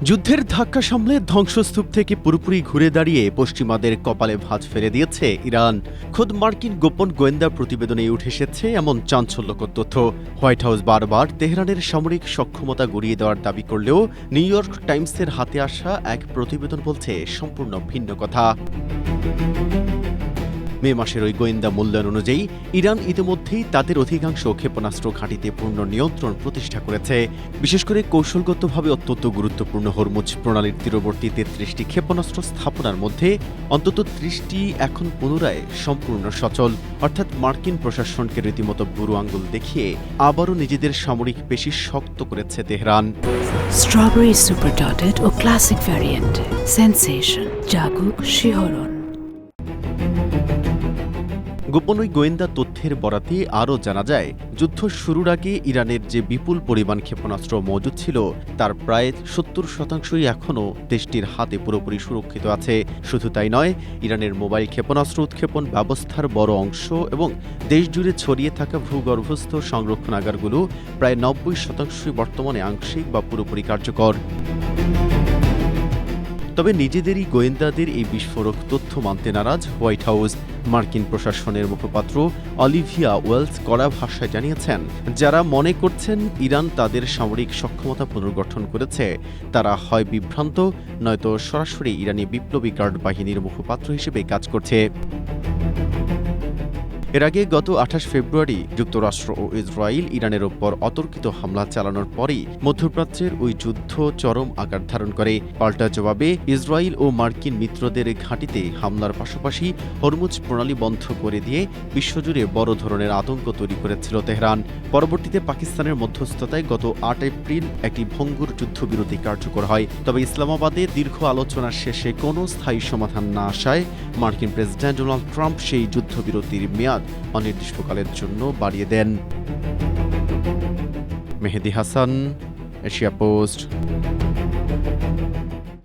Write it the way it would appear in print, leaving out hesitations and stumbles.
যুদ্ধের ধাক্কা সামলে ধ্বংসস্তূপ থেকে পুরোপুরি ঘুরে দাঁড়িয়ে পশ্চিমাদের কপালে ভাঁজ ফেলে দিয়েছে ইরান। খোদ মার্কিন গোপন গোয়েন্দা প্রতিবেদনে উঠে এসেছে এমন চাঞ্চল্যকর তথ্য। হোয়াইট হাউস বারবার তেহরানের সামরিক সক্ষমতা গড়িয়ে দেওয়ার দাবি করলেও নিউ ইয়র্ক টাইমসের হাতে আসা এক প্রতিবেদন বলছে সম্পূর্ণ ভিন্ন কথা। মে মাসের ওই গোয়েন্দা মূল্যায়ন অনুযায়ী ইরান ইতিমধ্যেই তাদের অধিকাংশ ক্ষেপণাস্ত্র ঘাঁটিতে পূর্ণ নিয়ন্ত্রণ প্রতিষ্ঠা করেছে। বিশেষ করে কৌশলগতভাবে অত্যন্ত গুরুত্বপূর্ণ হরমুজ প্রণালীর তীরবর্তী ৩৩টি ক্ষেপণাস্ত্র স্থাপনার মধ্যে অন্তত ৩০টি এখন পুনরায় সম্পূর্ণ সচল। অর্থাৎ মার্কিন প্রশাসনকে রীতিমতো বুড়ো আঙ্গুল দেখিয়ে আবারও নিজেদের সামরিক পেশি শক্ত করেছে তেহরান। স্ট্রবেরি সুপার ডটেড ও ক্লাসিক ভ্যারিয়েন্ট সেন্সেশন জাগুক শিহরণ। গোপন ওই গোয়েন্দা তথ্যের বরাতে আরও জানা যায়, যুদ্ধ শুরুর আগে ইরানের যে বিপুল পরিমাণ ক্ষেপণাস্ত্র মজুদ ছিল তার প্রায় ৭০% এখনও দেশটির হাতে পুরোপুরি সুরক্ষিত আছে। শুধু তাই নয়, ইরানের মোবাইল ক্ষেপণাস্ত্র উৎক্ষেপণ ব্যবস্থার বড় অংশ এবং দেশজুড়ে ছড়িয়ে থাকা ভূগর্ভস্থ সংরক্ষণাগারগুলো প্রায় ৯০% বর্তমানে আংশিক বা পুরোপুরি কার্যকর। তবে নিজেদেরই গোয়েন্দাদের এই বিস্ফোরক তথ্য মানতে নারাজ হোয়াইট হাউস। মার্কিন প্রশাসনের মুখপাত্র অলিভিয়া ওয়েলস কড়া ভাষায় জানিয়েছেন, যারা মনে করছেন ইরান তাদের সামরিক সক্ষমতা পুনর্গঠন করেছে তারা হয় বিভ্রান্ত নয়তো সরাসরি ইরানি বিপ্লবী গার্ড বাহিনীর মুখপাত্র হিসেবে কাজ করছে। এর আগে গত ২৮ ফেব্রুয়ারি যুক্তরাষ্ট্র ও ইসরায়েল ইরানের ওপর অতর্কিত হামলা চালানোর পরই মধ্যপ্রাচ্যের ওই যুদ্ধ চরম আকার ধারণ করে। পাল্টা জবাবে ইসরায়েল ও মার্কিন মিত্রদের ঘাঁটিতে হামলার পাশাপাশি হরমুজ প্রণালী বন্ধ করে দিয়ে বিশ্বজুড়ে বড় ধরনের আতঙ্ক তৈরি করেছিল তেহরান। পরবর্তীতে পাকিস্তানের মধ্যস্থতায় গত ৮ এপ্রিল একটি ভঙ্গুর যুদ্ধবিরতি কার্যকর হয়। তবে ইসলামাবাদে দীর্ঘ আলোচনার শেষে কোনো স্থায়ী সমাধান না আসায় মার্কিন প্রেসিডেন্ট ডোনাল্ড ট্রাম্প সেই যুদ্ধবিরতির মেয়াদ অনির্দিষ্টকালের জন্য বাড়িয়ে দেন। মেহেদী হাসান, এশিয়া পোস্ট।